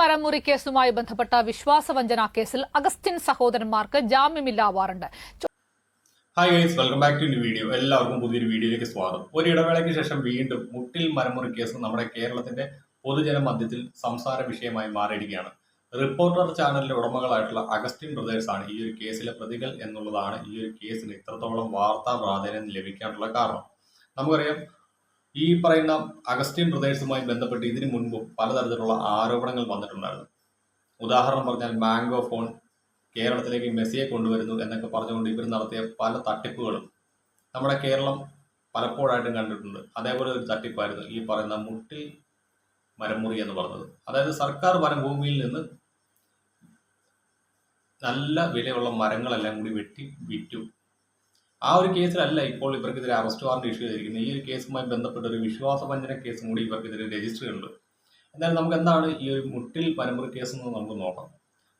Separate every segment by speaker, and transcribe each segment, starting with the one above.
Speaker 1: മരമുറി കേസുമായി ബന്ധപ്പെട്ട വിശ്വാസവഞ്ചന കേസിൽ അഗസ്റ്റിൻ സഹോദരന്മാർക്ക് ജാമ്യമില്ലാ warrant.
Speaker 2: Hi guys, welcome back to new video. എല്ലാവർക്കും പുതിയൊരു വീഡിയോയിലേക്ക് സ്വാഗതം. ഒരു ഇടവേളയ്ക്ക് ശേഷം വീണ്ടും മുട്ടിൽ മരമുറി കേസ് നമ്മുടെ കേരളത്തിന്റെ പൊതുജന മധ്യത്തിൽ സംസാര വിഷയമായി മാറിയിരിക്കുകയാണ്. റിപ്പോർട്ടർ ചാനലിന്റെ ഉടമകളായിട്ടുള്ള അഗസ്റ്റിൻ ബ്രദേഴ്സ് ആണ് ഈ ഒരു കേസിലെ പ്രതികൾ എന്നുള്ളതാണ് ഈ ഒരു കേസിന് ഇത്രത്തോളം വാർത്താ പ്രാധാന്യം ലഭിക്കാനുള്ള കാരണം. നമുക്കറിയാം, ഈ പറയുന്ന അഗസ്റ്റിൻ ബ്രദേഴ്സുമായി ബന്ധപ്പെട്ട് ഇതിനു മുൻപും പലതരത്തിലുള്ള ആരോപണങ്ങൾ വന്നിട്ടുണ്ടായിരുന്നു. ഉദാഹരണം പറഞ്ഞാൽ മാംഗോ ഫോൺ കേരളത്തിലേക്ക് മെസ്സിയെ കൊണ്ടുവരുന്നു എന്നൊക്കെ പറഞ്ഞുകൊണ്ട് ഇവർ നടത്തിയ പല തട്ടിപ്പുകളും നമ്മുടെ കേരളം പലപ്പോഴായിട്ടും കണ്ടിട്ടുണ്ട്. അതേപോലെ ഒരു തട്ടിപ്പായിരുന്നു ഈ പറയുന്ന മുട്ടിൽ മരമുറി എന്ന് പറഞ്ഞത്. അതായത് സർക്കാർ വനഭൂമിയിൽ നിന്ന് നല്ല വിലയുള്ള മരങ്ങളെല്ലാം കൂടി വെട്ടി വിറ്റു. ആ ഒരു കേസിലല്ല ഇപ്പോൾ ഇവർക്കെതിരെ അറസ്റ്റ് വാറന്റ് ഇഷ്യൂ ചെയ്തിരിക്കുന്നത്. ഈ ഒരു കേസുമായി ബന്ധപ്പെട്ട ഒരു വിശ്വാസവഞ്ചന കേസും കൂടി ഇവർക്കെതിരെ രജിസ്റ്റർ ചെയ്തിട്ടുണ്ട്. എന്നാൽ നമുക്ക് എന്താണ് ഈ ഒരു മുട്ടിൽ മരമുറി കേസ് എന്ന് നമുക്ക് നോക്കാം.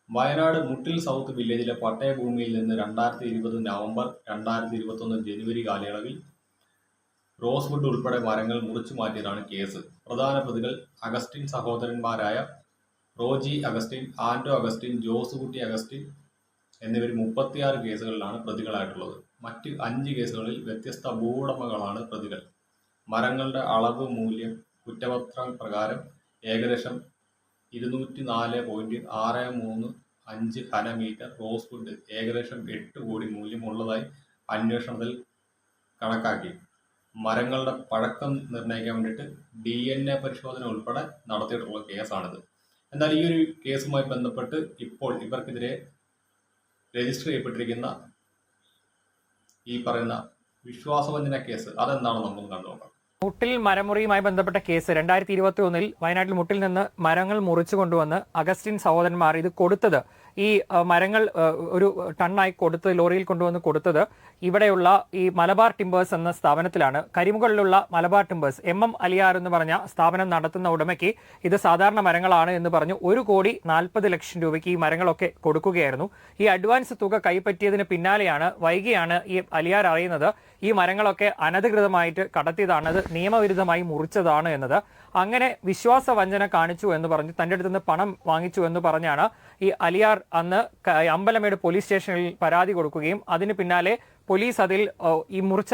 Speaker 2: വയനാട് മുട്ടിൽ സൗത്ത് വില്ലേജിലെ പട്ടയഭൂമിയിൽ നിന്ന് 2020 നവംബർ 2021 ജനുവരി കാലയളവിൽ റോസ്വുഡ് ഉൾപ്പെടെ മരങ്ങൾ മുറിച്ചു മാറ്റിയതാണ് കേസ്. പ്രധാന പ്രതികൾ അഗസ്റ്റിൻ സഹോദരന്മാരായ റോജി അഗസ്റ്റിൻ, ആന്റോ അഗസ്റ്റിൻ, ജോസുകുട്ടി അഗസ്റ്റിൻ എന്നിവർ 36 കേസുകളിലാണ് പ്രതികളായിട്ടുള്ളത്. മറ്റ് 5 കേസുകളിൽ വ്യത്യസ്ത ഭൂവുടമകളാണ് പ്രതികൾ. മരങ്ങളുടെ അളവ് മൂല്യം കുറ്റപത്രം പ്രകാരം ഏകദേശം 204.635 ഘനമീറ്റർ റോസ്വുഡ് ഏകദേശം 8 കോടി മൂല്യമുള്ളതായി അന്വേഷണത്തിൽ കണക്കാക്കി. മരങ്ങളുടെ പഴക്കം നിർണ്ണയിക്കാൻ വേണ്ടിയിട്ട് DNA പരിശോധന ഉൾപ്പെടെ നടത്തിയിട്ടുള്ള കേസാണിത്. എന്നാൽ ഈ ഒരു കേസുമായി ബന്ധപ്പെട്ട് ഇപ്പോൾ ഇവർക്കെതിരെ രജിസ്റ്റർ ചെയ്യപ്പെട്ടിരിക്കുന്ന ഈ പറയുന്ന വിശ്വാസവഞ്ചന കേസ് അതെന്താണെന്ന് നമുക്ക് കണ്ടുനോക്കാം.
Speaker 3: മുട്ടിൽ മരമുറിയുമായി ബന്ധപ്പെട്ട കേസ് 2021 വയനാട്ടിൽ മുട്ടിൽ നിന്ന് മരങ്ങൾ മുറിച്ചു കൊണ്ടുവന്ന് അഗസ്റ്റിൻ സഹോദരന്മാർ ഇത് കൊടുത്തത്, ഈ മരങ്ങൾ ഒരു ടണ്ണായി കൊടുത്ത് ലോറിയിൽ കൊണ്ടുവന്ന് കൊടുത്തത് ഇവിടെയുള്ള ഈ മലബാർ ടിമ്പേഴ്സ് എന്ന സ്ഥാപനത്തിലാണ്. കരിമുകളിലുള്ള മലബാർ ടിമ്പേഴ്സ് MM അലിയാർ എന്ന് പറഞ്ഞ സ്ഥാപനം നടത്തുന്ന ഉടമയ്ക്ക് ഇത് സാധാരണ മരങ്ങളാണ് എന്ന് പറഞ്ഞു 1,40,00,000 രൂപയ്ക്ക് ഈ മരങ്ങളൊക്കെ കൊടുക്കുകയായിരുന്നു. ഈ അഡ്വാൻസ് തുക കൈപ്പറ്റിയതിന് പിന്നാലെയാണ് വൈകിയാണ് ഈ അലിയാർ അറിയുന്നത് ഈ മരങ്ങളൊക്കെ അനധികൃതമായിട്ട് കടത്തിയതാണ്, അത് നിയമവിരുദ്ധമായി മുറിച്ചതാണ് എന്നത്. അങ്ങനെ വിശ്വാസവഞ്ചന കാണിച്ചു എന്ന് പറഞ്ഞ് തൻ്റെ അടുത്ത് നിന്ന് പണം വാങ്ങിച്ചു എന്ന് പറഞ്ഞാണ് ഈ അലിയാർ അന്ന് അമ്പലമേട് പോലീസ് സ്റ്റേഷനിൽ പരാതി കൊടുക്കുകയും അതിന് പിന്നാലെ പോലീസ് അതിൽ ഈ മുറിച്ച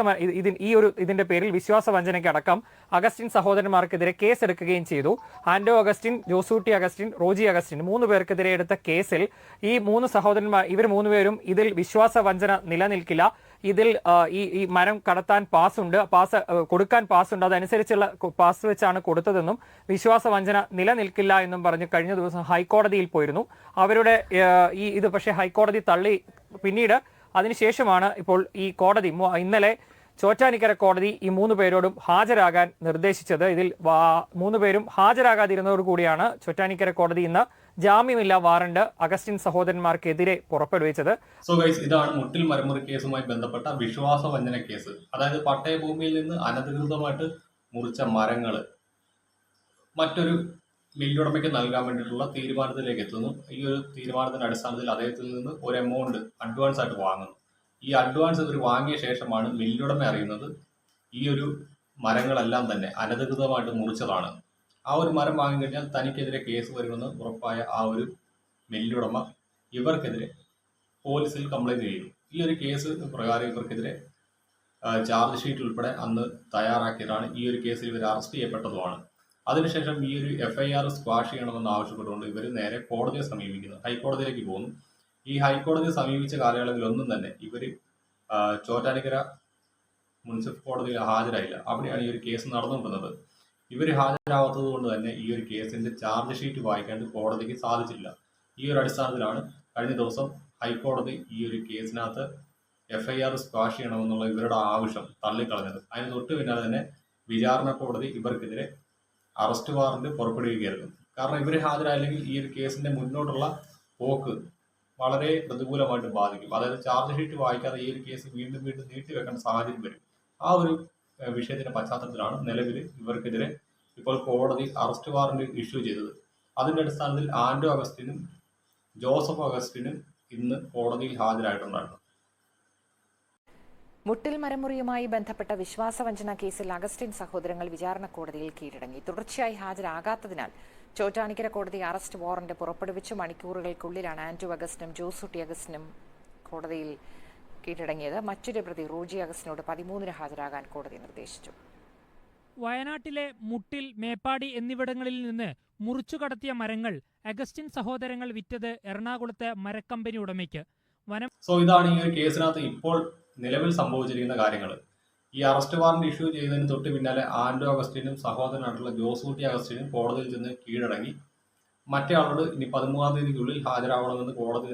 Speaker 3: ഇതിന്റെ പേരിൽ വിശ്വാസവഞ്ചനയ്ക്കടക്കം അഗസ്റ്റിൻ സഹോദരന്മാർക്കെതിരെ കേസെടുക്കുകയും ചെയ്തു. ആന്റോ അഗസ്റ്റിൻ, ജോസൂട്ടി അഗസ്റ്റിൻ, റോജി അഗസ്റ്റിൻ 3 പേർക്കെതിരെ എടുത്ത കേസിൽ ഈ 3 സഹോദരന്മാർ ഇവർ 3 പേരും ഇതിൽ വിശ്വാസവഞ്ചന നിലനിൽക്കില്ല, ഇതിൽ ഈ മരം കടത്താൻ കൊടുക്കാൻ പാസുണ്ട്, അതനുസരിച്ചുള്ള പാസ് വെച്ചാണ് കൊടുത്തതെന്നും വിശ്വാസവഞ്ചന നിലനിൽക്കില്ല എന്നും പറഞ്ഞ് കഴിഞ്ഞ ദിവസം ഹൈക്കോടതിയിൽ പോയിരുന്നു. അവരുടെ ഇത് പക്ഷേ ഹൈക്കോടതി തള്ളി. പിന്നീട് അതിനുശേഷമാണ് ഇപ്പോൾ ഈ കോടതി ഇന്നലെ ചോറ്റാനിക്കര കോടതി ഈ 3 പേരോടും ഹാജരാകാൻ നിർദ്ദേശിച്ചത്. ഇതിൽ 3 പേരും ഹാജരാകാതിരുന്നതോടുകൂടിയാണ് ചോറ്റാനിക്കര കോടതി ഇന്ന് ജാമ്യമില്ലാ വാറണ്ട് അഗസ്റ്റിൻ സഹോദരന്മാർക്കെതിരെ പുറപ്പെടുവിച്ചത്.
Speaker 2: സോ ഗൈസ്, ഇതാണ് മുട്ടിൽ മരമുറി കേസുമായി ബന്ധപ്പെട്ട വിശ്വാസവഞ്ചന കേസ്. അതായത് പട്ടയഭൂമിയിൽ നിന്ന് അനധികൃതമായിട്ട് മുറിച്ച മരങ്ങൾ മറ്റൊരു മില്ലുടമയ്ക്ക് നൽകാൻ വേണ്ടിയിട്ടുള്ള തീരുമാനത്തിലേക്ക് എത്തുന്നു. ഈ ഒരു തീരുമാനത്തിന്റെ അടിസ്ഥാനത്തിൽ അദ്ദേഹത്തിൽ നിന്ന് ഒരു എമൗണ്ട് അഡ്വാൻസ് ആയിട്ട് വാങ്ങുന്നു. ഈ അഡ്വാൻസ് ഇവർ വാങ്ങിയ ശേഷമാണ് മില്ലുടമ അറിയുന്നത് ഈ ഒരു മരങ്ങളെല്ലാം തന്നെ അനധികൃതമായിട്ട് മുറിച്ചതാണ്. ആ ഒരു മരം വാങ്ങിക്കഴിഞ്ഞാൽ തനിക്കെതിരെ കേസ് വരുമെന്ന് ഉറപ്പായ ആ ഒരു മില്ലുടമ ഇവർക്കെതിരെ പോലീസിൽ കംപ്ലൈന്റ് ചെയ്യുന്നു. ഈ ഒരു കേസ് പ്രകാരം ഇവർക്കെതിരെ ചാർജ് ഷീറ്റ് ഉൾപ്പെടെ അന്ന് തയ്യാറാക്കിയതാണ്. ഈ ഒരു കേസിൽ ഇവർ അറസ്റ്റ് ചെയ്യപ്പെട്ടതുമാണ്. അതിനുശേഷം ഈ ഒരു FIR സ്ക്വാഷ് ചെയ്യണമെന്ന് ആവശ്യപ്പെട്ടുകൊണ്ട് ഇവർ നേരെ കോടതിയെ സമീപിക്കുന്നു, ഹൈക്കോടതിയിലേക്ക് പോകുന്നു. ഈ ഹൈക്കോടതിയെ സമീപിച്ച കാലയളവിലൊന്നും തന്നെ ഇവർ ചോറ്റാനിക്കര മുനിസിപ്പൽ കോടതിയിൽ ഹാജരായില്ല. അവിടെയാണ് ഈ ഒരു കേസ് നടന്നുകൊണ്ടിരുന്നത്. ഇവർ ഹാജരാവാത്തത് കൊണ്ട് തന്നെ ഈ ഒരു കേസിന്റെ ചാർജ് ഷീറ്റ് വായിക്കാൻ കോടതിക്ക് സാധിച്ചില്ല. ഈ ഒരു അടിസ്ഥാനത്തിലാണ് കഴിഞ്ഞ ദിവസം ഹൈക്കോടതി ഈ ഒരു കേസിനകത്ത് FIR സ്ക്വാഷ് ചെയ്യണമെന്നുള്ള ഇവരുടെ ആവശ്യം തള്ളിക്കളഞ്ഞത്. അതിന് തൊട്ട് പിന്നാലെ തന്നെ വിചാരണ കോടതി ഇവർക്കെതിരെ അറസ്റ്റ് വാറന്റ് പുറപ്പെടുവിക്കുകയായിരുന്നു. കാരണം ഇവർ ഹാജരായില്ലെങ്കിൽ ഈ ഒരു കേസിന്റെ മുന്നോട്ടുള്ള പോക്ക് വളരെ പ്രതികൂലമായിട്ട് ബാധിക്കും. അതായത് ചാർജ് ഷീറ്റ് വായിക്കാതെ ഈ ഒരു കേസ് വീണ്ടും നീട്ടിവെക്കേണ്ട സാഹചര്യം വരും. ആ ഒരു വിഷയത്തിന്റെ പശ്ചാത്തലത്തിലാണ് നിലവിൽ ഇവർക്കെതിരെ ഇപ്പോൾ കോടതി അറസ്റ്റ് വാറന്റ് ഇഷ്യൂ ചെയ്തത്. അതിന്റെ അടിസ്ഥാനത്തിൽ ആന്റോ അഗസ്റ്റിനും ജോസഫ് അഗസ്റ്റിനും ഇന്ന് കോടതിയിൽ ഹാജരായിട്ടുണ്ടായിരുന്നു.
Speaker 4: മുട്ടിൽ മരമുറിയുമായി ബന്ധപ്പെട്ട വിശ്വാസവഞ്ചന കേസിൽ അഗസ്റ്റിൻ സഹോദരങ്ങൾ വിചാരണ കോടതിയിൽ കീഴടങ്ങി. തുടർച്ചയായി ഹാജരാകാത്തതിനാൽ ചോറ്റാനിക്കര കോടതി അറസ്റ്റ് വാറന്റ് പുറപ്പെടുവിച്ച് മണിക്കൂറുകൾക്കുള്ളിലാണ് ആന്റോ അഗസ്റ്റിനും ജോസൂട്ടി അഗസ്റ്റിനും കോടതിയിൽ കീഴടങ്ങിയത്. മറ്റൊരു പ്രതി റോജി അഗസ്റ്റിനോട് 13-ന് ഹാജരാകാൻ കോടതി നിർദ്ദേശിച്ചു.
Speaker 5: വയനാട്ടിലെ മുട്ടിൽ, മേപ്പാടി എന്നിവിടങ്ങളിൽ നിന്ന് മുറിച്ചു കടത്തിയ മരങ്ങൾ അഗസ്റ്റിൻ സഹോദരങ്ങൾ വിറ്റത് എറണാകുളത്തെ മരക്കമ്പനി ഉടമയ്ക്ക്.
Speaker 2: ഇതാണ് ഈ ഒരു കേസിനകത്ത് ഇപ്പോൾ നിലവിൽ സംഭവിച്ചിരിക്കുന്ന കാര്യങ്ങൾ. ഈ അറസ്റ്റ് വാറന്റ് ഇഷ്യൂ ചെയ്തതിന് തൊട്ട് പിന്നാലെ ആന്റോ അഗസ്റ്റിനും സഹോദരനായിട്ടുള്ള ജോസൂട്ടി അഗസ്റ്റിനും കോടതിയിൽ ചെന്ന് കീഴടങ്ങി. മറ്റേ ആളോട് ഇനി 13-ാം തീയതിക്കുള്ളിൽ ഹാജരാകണമെന്ന് കോടതി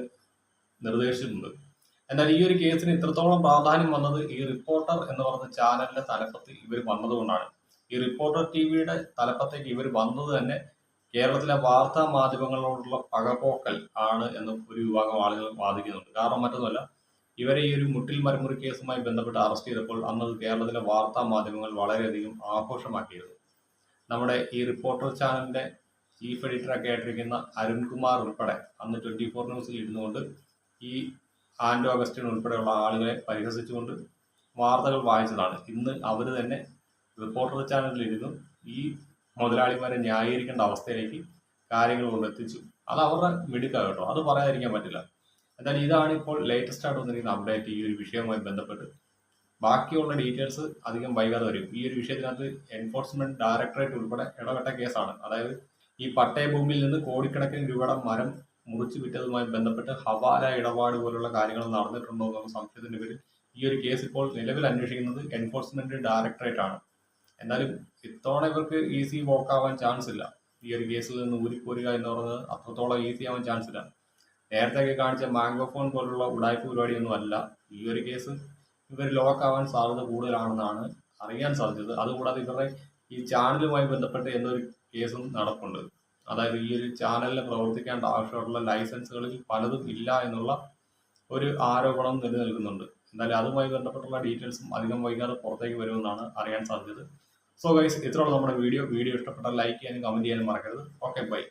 Speaker 2: നിർദ്ദേശിച്ചിട്ടുണ്ട്. എന്നാൽ ഈ ഒരു കേസിന് ഇത്രത്തോളം പ്രാധാന്യം വന്നത് ഈ റിപ്പോർട്ടർ എന്ന് പറയുന്ന ചാനലിന്റെ തലപ്പത്ത് ഇവർ വന്നതുകൊണ്ടാണ്. ഈ റിപ്പോർട്ടർ ടിവിയുടെ തലപ്പത്തേക്ക് ഇവർ വന്നത് തന്നെ കേരളത്തിലെ വാർത്താ മാധ്യമങ്ങളോടുള്ള പകപോക്കൽ ആണ് എന്ന് ഒരു വിഭാഗം ആളുകൾ വാദിക്കുന്നുണ്ട്. കാരണം മറ്റൊന്നുമല്ല, ഇവരെ ഈ ഒരു മുട്ടിൽ മരമുറി കേസുമായി ബന്ധപ്പെട്ട് അറസ്റ്റ് ചെയ്തപ്പോൾ അന്നത് കേരളത്തിലെ വാർത്താ മാധ്യമങ്ങൾ വളരെയധികം ആഘോഷമാക്കിയിരുന്നു. നമ്മുടെ ഈ റിപ്പോർട്ടർ ചാനലിന്റെ ചീഫ് എഡിറ്ററൊക്കെ ആയിട്ടിരിക്കുന്ന അരുൺകുമാർ ഉൾപ്പെടെ അന്ന് 24 ന്യൂസിൽ ഇരുന്നുകൊണ്ട് ഈ ആന്റോ അഗസ്റ്റിൻ ഉൾപ്പെടെയുള്ള ആളുകളെ പരിഹസിച്ചുകൊണ്ട് വാർത്തകൾ വായിച്ചതാണ്. ഇന്ന് അവർ തന്നെ റിപ്പോർട്ടർ ചാനലിലിരുന്നു ഈ മുതലാളിമാരെ ന്യായീകരിക്കേണ്ട അവസ്ഥയിലേക്ക് കാര്യങ്ങൾ കൊണ്ടെത്തിച്ചു. അത് അവരുടെ മിടുക്കാണ് കേട്ടോ, അത് പറയാതിരിക്കാൻ പറ്റില്ല. എന്നാൽ ഇതാണ് ഇപ്പോൾ ലേറ്റസ്റ്റ് ആയിട്ട് വന്നിരിക്കുന്ന അപ്ഡേറ്റ് ഈ ഒരു വിഷയവുമായി ബന്ധപ്പെട്ട്. ബാക്കിയുള്ള ഡീറ്റെയിൽസ് അധികം വൈകാതെ വരും. ഈ ഒരു വിഷയത്തിനകത്ത് എൻഫോഴ്സ്മെന്റ് ഡയറക്ടറേറ്റ് ഉൾപ്പെടെ ഇടപെട്ട കേസാണ്. അതായത് ഈ പട്ടയഭൂമിയിൽ നിന്ന് കോടിക്കണക്കിന് രൂപയുടെ മരം മുറിച്ചു വിറ്റതുമായി ബന്ധപ്പെട്ട് ഹവാല ഇടപാട് പോലുള്ള കാര്യങ്ങൾ നടന്നിട്ടുണ്ടോ എന്നുള്ള സംശയത്തിന്റെ പേരിൽ ഈ ഒരു കേസ് ഇപ്പോൾ നിലവിൽ അന്വേഷിക്കുന്നത് എൻഫോഴ്സ്മെന്റ് ഡയറക്ടറേറ്റ് ആണ്. എന്നാലും ഇത്തവണ ഇവർക്ക് ഈസി വോക്കാവാൻ ചാൻസ് ഇല്ല. ഈ ഒരു കേസിൽ നിന്ന് ഊരിപ്പോരുക എന്ന് പറയുന്നത് അത്രത്തോളം ഈസി ആവാൻ ചാൻസ് ഇല്ല. നേരത്തെയൊക്കെ കാണിച്ച മാംഗോ ഫോൺ പോലുള്ള ഉടായ്പ പരിപാടിയൊന്നും അല്ല. ഈ ഒരു കേസ് ഇവർ ലോക്കാവാൻ സാധ്യത കൂടുതലാണെന്നാണ് അറിയാൻ സാധിച്ചത്. അതുകൂടാതെ ഇവരുടെ ഈ ചാനലുമായി ബന്ധപ്പെട്ട് എന്നൊരു കേസും നടപ്പുണ്ട്. അതായത് ഈ ഒരു ചാനലിന് പ്രവർത്തിക്കേണ്ട ആവശ്യമുള്ള ലൈസൻസുകളിൽ പലതും ഇല്ല എന്നുള്ള ഒരു ആരോപണം നിലനിൽക്കുന്നുണ്ട്. എന്നാലും അതുമായി ബന്ധപ്പെട്ടുള്ള ഡീറ്റെയിൽസും അധികം വൈകാതെ പുറത്തേക്ക് വരുമെന്നാണ് അറിയാൻ സാധിച്ചത്. സോ ഗൈസ്, ഇത്രയുള്ള നമ്മുടെ വീഡിയോ ഇഷ്ടപ്പെട്ടാൽ ലൈക്ക് ചെയ്യാനും കമന്റ് ചെയ്യാനും മറക്കരുത്. Okay, by.